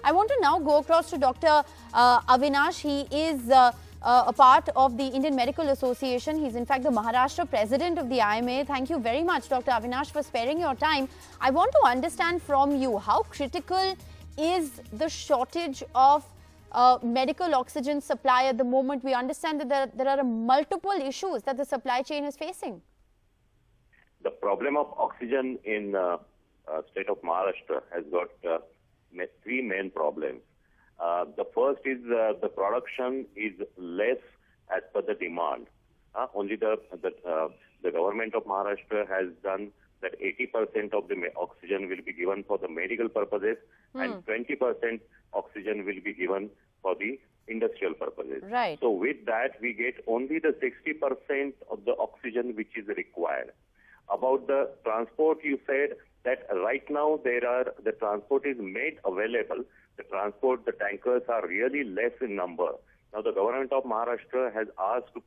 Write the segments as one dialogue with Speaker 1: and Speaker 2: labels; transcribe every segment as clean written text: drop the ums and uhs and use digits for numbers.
Speaker 1: I want to now go across to Dr. Avinash. He is a part of the Indian Medical Association. He's in fact the Maharashtra president of the IMA. Thank you very much, Dr. Avinash, for sparing your time. I want to understand from you, how critical is the shortage of medical oxygen supply at the moment? We understand that there are multiple issues that the supply chain is facing.
Speaker 2: The problem of oxygen in state of Maharashtra has got three main problems. The first is the production is less as per the demand. Only the government of Maharashtra has done that 80% of the oxygen will be given for the medical purposes and 20% oxygen will be given for the industrial purposes.
Speaker 1: Right.
Speaker 2: So with that, we get only the 60% of the oxygen which is required. About the transport, you said that right now the transport is made available. The tankers are really less in number. Now the government of Maharashtra has asked to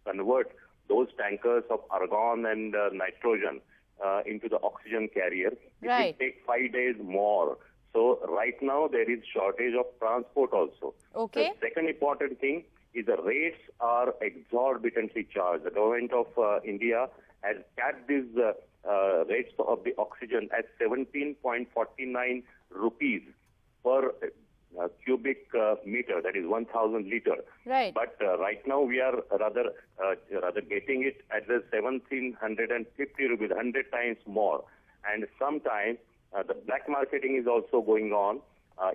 Speaker 2: convert those tankers of argon and nitrogen into the oxygen carrier.
Speaker 1: Right.
Speaker 2: It will take 5 days more. So right now there is shortage of transport also.
Speaker 1: Okay.
Speaker 2: The second important thing is the rates are exorbitantly charged. The government of India has capped these rates of the oxygen at 17.49 rupees per cubic meter, that is 1,000 liter.
Speaker 1: Right.
Speaker 2: But right now we are rather getting it at the 1,750 rupees, 100 times more. And sometimes the black marketing is also going on,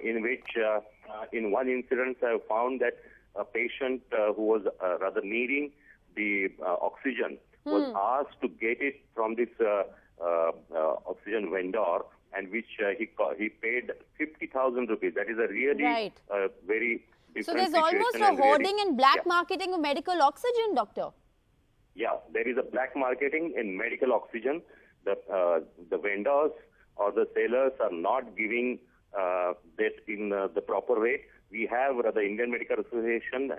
Speaker 2: in which in one incident I have found that a patient who was rather needing the oxygen was asked to get it from this oxygen vendor, and which he paid 50,000 rupees. That is a really very different
Speaker 1: So there's
Speaker 2: situation.
Speaker 1: almost a hoarding and black marketing of medical oxygen, doctor.
Speaker 2: Yeah, there is a black marketing in medical oxygen. The vendors or the sellers are not giving that in the proper rate. We have, the Indian Medical Association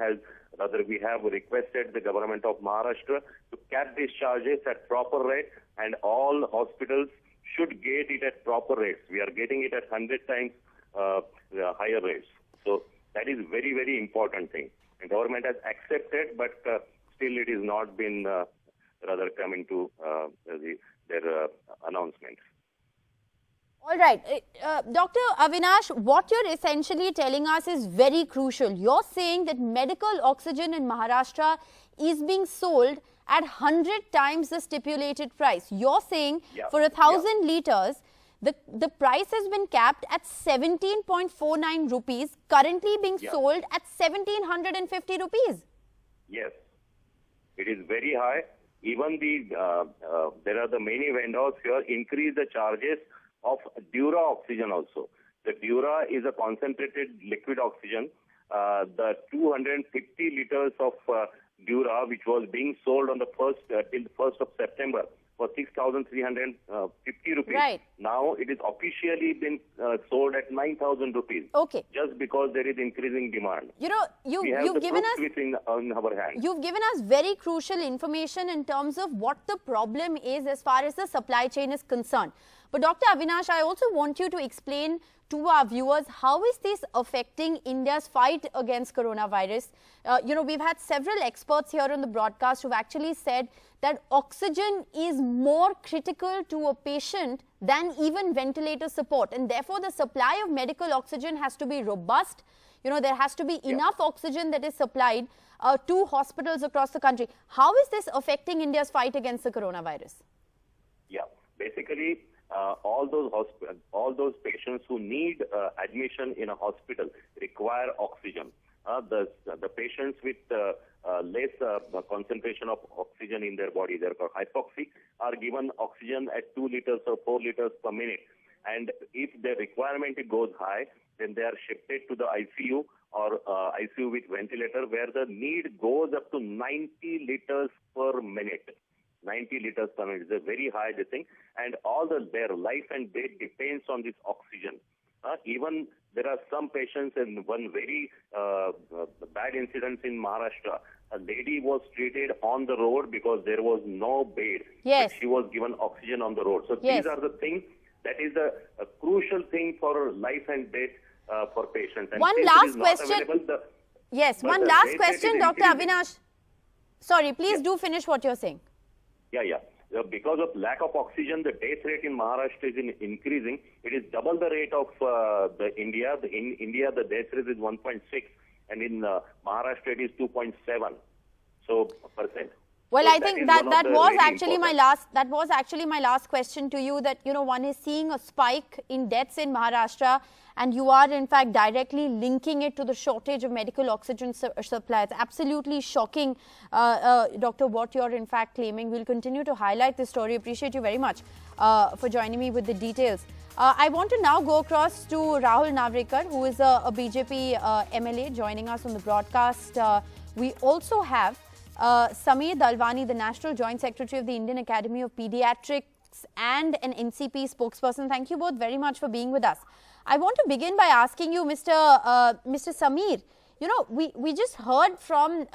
Speaker 2: we have requested the government of Maharashtra to cap these charges at proper rate, and all hospitals should get it at proper rates. We are getting it at 100 times higher rates. So that is very, very important thing. The government has accepted, but still it is not been coming to their announcements.
Speaker 1: All right. Dr. Avinash, what you're essentially telling us is very crucial. You're saying that medical oxygen in Maharashtra is being sold at 100 times the stipulated price. You're saying for 1,000 liters, the price has been capped at 17.49 rupees, currently being sold at 1,750 rupees.
Speaker 2: Yes, it is very high. Even there are the many vendors here increase the charges of Dura oxygen also. The Dura is a concentrated liquid oxygen. The 250 liters of Dura, which was being sold on the till 1st of September for 6,350 rupees.
Speaker 1: Right.
Speaker 2: Now it is officially been sold at 9,000 rupees.
Speaker 1: Okay.
Speaker 2: Just because there is increasing demand.
Speaker 1: You know, you've given us
Speaker 2: in our hand.
Speaker 1: You've given us very crucial information in terms of what the problem is as far as the supply chain is concerned. But Dr. Avinash, I also want you to explain to our viewers, how is this affecting India's fight against coronavirus? We've had several experts here on the broadcast who've actually said that oxygen is more critical to a patient than even ventilator support. And therefore, the supply of medical oxygen has to be robust. There has to be enough oxygen that is supplied to hospitals across the country. How is this affecting India's fight against the coronavirus?
Speaker 2: Yeah, basically, all those patients who need admission in a hospital require oxygen. The patients with less concentration of oxygen in their body, they're called hypoxic, are given oxygen at 2 liters or 4 liters per minute. And if the requirement goes high, then they are shifted to the ICU or ICU with ventilator, where the need goes up to 90 liters per minute. 90 liters per minute is a very high thing, and their life and death depends on this oxygen. Even there are some patients, in one very bad incident in Maharashtra, a lady was treated on the road because there was no bed.
Speaker 1: Yes.
Speaker 2: But she was given oxygen on the road. So
Speaker 1: yes.
Speaker 2: these are the things that is a crucial thing for life and death for patients. And
Speaker 1: One
Speaker 2: since it
Speaker 1: last
Speaker 2: is not
Speaker 1: question.
Speaker 2: available,
Speaker 1: Yes,
Speaker 2: but
Speaker 1: one
Speaker 2: the
Speaker 1: last
Speaker 2: rate
Speaker 1: question,
Speaker 2: is
Speaker 1: Dr.
Speaker 2: increasing.
Speaker 1: Avinash. Sorry, please do finish what you're saying.
Speaker 2: Yeah. Because of lack of oxygen, the death rate in Maharashtra is increasing. It is double the rate of the India. In India, the death rate is 1.6, and in Maharashtra it is 2.7. Percent.
Speaker 1: Well,
Speaker 2: So
Speaker 1: I think
Speaker 2: is
Speaker 1: that
Speaker 2: one of the
Speaker 1: was
Speaker 2: really
Speaker 1: actually
Speaker 2: important.
Speaker 1: my last question to you, that one is seeing a spike in deaths in Maharashtra, and you are in fact directly linking it to the shortage of medical oxygen supply. It's absolutely shocking, Doctor, what you're in fact claiming. We'll continue to highlight this story. Appreciate you very much for joining me with the details. I want to now go across to Rahul Navrekar, who is a BJP MLA, joining us on the broadcast. We also have Sameer Dalwani, the National Joint Secretary of the Indian Academy of Pediatrics and an NCP spokesperson. Thank you both very much for being with us. I want to begin by asking you, Mr. Sameer, we just heard from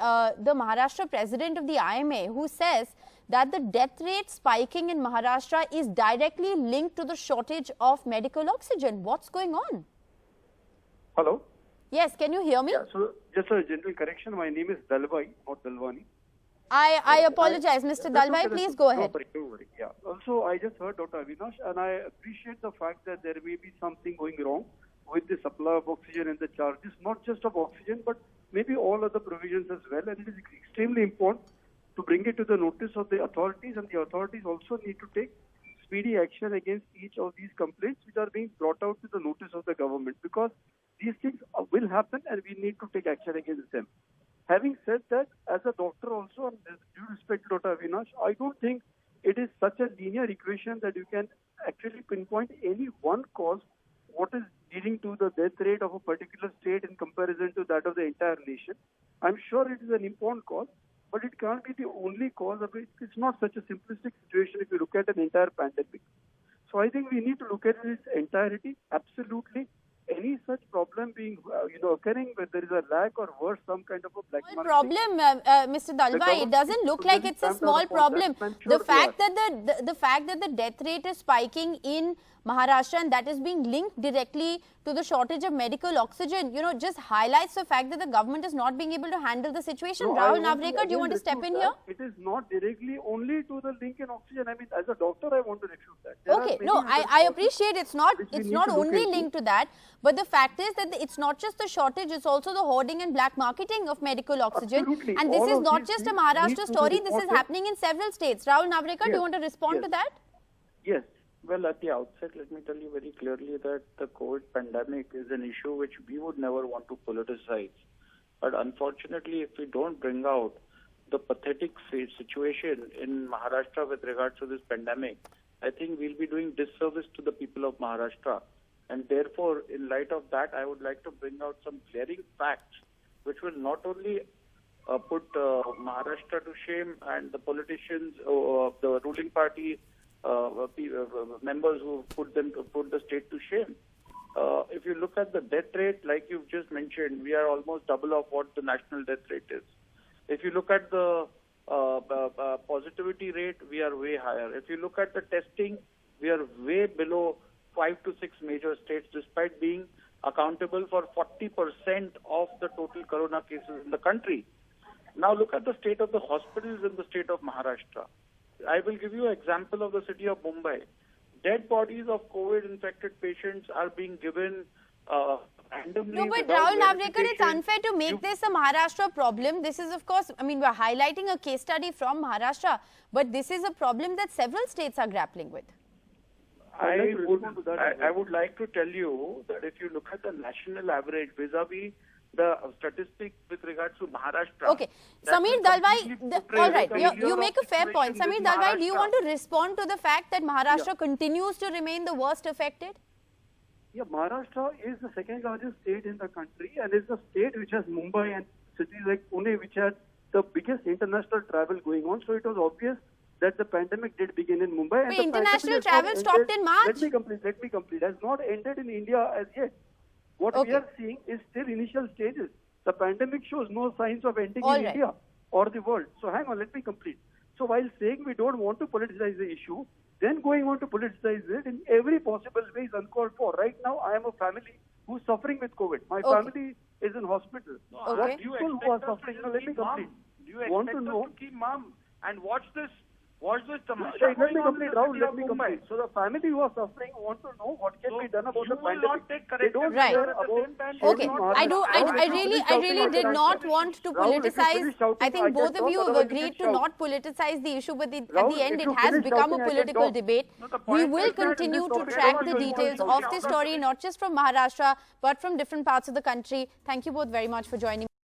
Speaker 1: the Maharashtra president of the IMA, who says that the death rate spiking in Maharashtra is directly linked to the shortage of medical oxygen. What's going on?
Speaker 3: Hello?
Speaker 1: Yes, can you hear me?
Speaker 3: Yeah, so just a general correction. My name is Dalwai, not Dalwani.
Speaker 1: I apologize, Mr. Dalwai. Please go ahead.
Speaker 3: Don't worry. Yeah. Also, I just heard Dr. Avinash, and I appreciate the fact that there may be something going wrong with the supply of oxygen and the charges, not just of oxygen, but maybe all other provisions as well. And it is extremely important to bring it to the notice of the authorities, and the authorities also need to take speedy action against each of these complaints which are being brought out to the notice of the government, because these things will happen and we need to take action against them. Having said that, as a doctor also, and with due respect to Dr. Avinash, I don't think it is such a linear equation that you can actually pinpoint any one cause what is leading to the death rate of a particular state in comparison to that of the entire nation. I'm sure it is an important cause, but it can't be the only cause of it. It's not such a simplistic situation if you look at an entire pandemic. So I think we need to look at it in its entirety. Absolutely, any such problem being occurring where there is a lack or worse, some kind of a black
Speaker 1: Small
Speaker 3: market.
Speaker 1: problem, Mr. Dalwai. It doesn't look like it's a small problem. The fact that the death rate is spiking in Maharashtra, and that is being linked directly to the shortage of medical oxygen, just highlights the fact that the government is not being able to handle the situation.
Speaker 3: No,
Speaker 1: Rahul Navrekar, do you want to step in here?
Speaker 3: It is not directly only to the link in oxygen. I mean, as a doctor, I want to refute that. There
Speaker 1: Okay,
Speaker 3: are
Speaker 1: no,
Speaker 3: many other
Speaker 1: I
Speaker 3: causes
Speaker 1: appreciate it's
Speaker 3: which we
Speaker 1: not
Speaker 3: need to look
Speaker 1: only
Speaker 3: into.
Speaker 1: linked to that, but the fact is that it's not just the shortage, it's also the hoarding and black marketing of medical oxygen.
Speaker 3: Absolutely.
Speaker 1: And this
Speaker 3: All
Speaker 1: is
Speaker 3: of
Speaker 1: not
Speaker 3: these
Speaker 1: just a
Speaker 3: things
Speaker 1: Maharashtra
Speaker 3: need to be
Speaker 1: story, this is
Speaker 3: reported.
Speaker 1: happening in several states. Rahul Navrekar, do you
Speaker 3: Yes,
Speaker 1: want to respond
Speaker 3: yes.
Speaker 1: to that?
Speaker 3: Yes.
Speaker 4: Well, at the outset, let me tell you very clearly that the COVID pandemic is an issue which we would never want to politicize. But unfortunately, if we don't bring out the pathetic situation in Maharashtra with regards to this pandemic, I think we'll be doing disservice to the people of Maharashtra. And therefore, in light of that, I would like to bring out some glaring facts which will not only put Maharashtra to shame and the politicians of the ruling party members who put the state to shame. If you look at the death rate, like you've just mentioned, we are almost double of what the national death rate is. If you look at the positivity rate, we are way higher. If you look at the testing, we are way below 5 to 6 major states, despite being accountable for 40% of the total corona cases in the country. Now look at the state of the hospitals in the state of Maharashtra. I will give you an example of the city of Mumbai. Dead bodies of COVID-infected patients are being given randomly.
Speaker 1: No, but
Speaker 4: without
Speaker 1: Rahul Navrekar, it's
Speaker 4: verification.
Speaker 1: unfair to make this a Maharashtra problem. This is, of course, we're highlighting a case study from Maharashtra, but this is a problem that several states are grappling with.
Speaker 3: I'd like to respond to that as well.
Speaker 4: I would like to tell you that if you look at the national average vis-a-vis the statistic with regards to Maharashtra.
Speaker 1: Okay.
Speaker 4: that
Speaker 1: Sameer
Speaker 4: will
Speaker 1: Dalwai,
Speaker 4: completely portray
Speaker 1: all right,
Speaker 4: the
Speaker 1: you
Speaker 4: failure
Speaker 1: make
Speaker 4: of
Speaker 1: a fair point.
Speaker 4: situation
Speaker 1: Sameer
Speaker 4: with
Speaker 1: Dalwai, do you
Speaker 4: Maharashtra.
Speaker 1: want to respond to the fact that Maharashtra continues to remain the worst affected?
Speaker 3: Yeah, Maharashtra is the second largest state in the country and is the state which has Mumbai and cities like Pune which had the biggest international travel going on. So it was obvious that the pandemic did begin in Mumbai. And
Speaker 1: Wait,
Speaker 3: the
Speaker 1: international
Speaker 3: pandemic has not
Speaker 1: travel stopped
Speaker 3: ended-
Speaker 1: in March?
Speaker 3: Let me complete. Has not ended in India as yet. What
Speaker 1: Okay.
Speaker 3: we are seeing is still initial stages. The pandemic shows no signs of ending
Speaker 1: All
Speaker 3: in
Speaker 1: right.
Speaker 3: India or the world. So hang on, let me complete. So while saying we don't want to politicize the issue, then going on to politicize it in every possible way is uncalled for. Right now, I am a family who's suffering with COVID. My
Speaker 1: Okay.
Speaker 3: family is in hospital.
Speaker 1: Okay.
Speaker 3: What people who are suffering, let me complete.
Speaker 5: Do you
Speaker 3: Want
Speaker 5: expect
Speaker 3: to
Speaker 5: us
Speaker 3: know?
Speaker 5: to keep mum and watch this tamasha
Speaker 3: Let
Speaker 5: going
Speaker 3: me
Speaker 5: on in
Speaker 3: complete,
Speaker 5: the
Speaker 3: Rahul,
Speaker 5: city
Speaker 3: let
Speaker 5: of
Speaker 3: me
Speaker 5: Mumbai?
Speaker 3: complete. So the family who are suffering want to know what can
Speaker 5: So
Speaker 3: be done about
Speaker 5: you
Speaker 3: the
Speaker 5: will
Speaker 3: pandemic.
Speaker 5: not take
Speaker 3: They
Speaker 5: corrective
Speaker 3: don't
Speaker 1: Right.
Speaker 3: care
Speaker 5: measures at the
Speaker 3: about
Speaker 5: same time.
Speaker 1: Okay,
Speaker 3: shouting
Speaker 1: I do.
Speaker 3: Rahul,
Speaker 1: I
Speaker 3: if you
Speaker 1: really,
Speaker 3: finish
Speaker 1: I
Speaker 3: shouting,
Speaker 1: really
Speaker 3: I
Speaker 1: did
Speaker 3: can
Speaker 1: not
Speaker 3: answer.
Speaker 1: want to
Speaker 3: Rahul, if you
Speaker 1: politicize.
Speaker 3: finish shouting,
Speaker 1: I
Speaker 3: I
Speaker 1: think
Speaker 3: can
Speaker 1: both of
Speaker 3: talk,
Speaker 1: you have
Speaker 3: otherwise you
Speaker 1: agreed
Speaker 3: can
Speaker 1: to
Speaker 3: shout.
Speaker 1: not politicize the issue, but at
Speaker 3: Rahul,
Speaker 1: the end,
Speaker 3: if
Speaker 1: it
Speaker 3: you
Speaker 1: has
Speaker 3: finish
Speaker 1: become a
Speaker 3: shouting, I can
Speaker 1: political
Speaker 3: talk.
Speaker 1: debate.
Speaker 5: No, the
Speaker 1: We
Speaker 5: point
Speaker 1: will
Speaker 5: is that in
Speaker 1: continue
Speaker 5: this
Speaker 1: to
Speaker 5: topic,
Speaker 1: track
Speaker 5: whatever
Speaker 1: the
Speaker 5: you want
Speaker 1: details
Speaker 5: to
Speaker 1: of
Speaker 5: shout,
Speaker 1: the
Speaker 5: shout.
Speaker 1: story, not just from Maharashtra, but from different parts of the country. Thank you both very much for joining.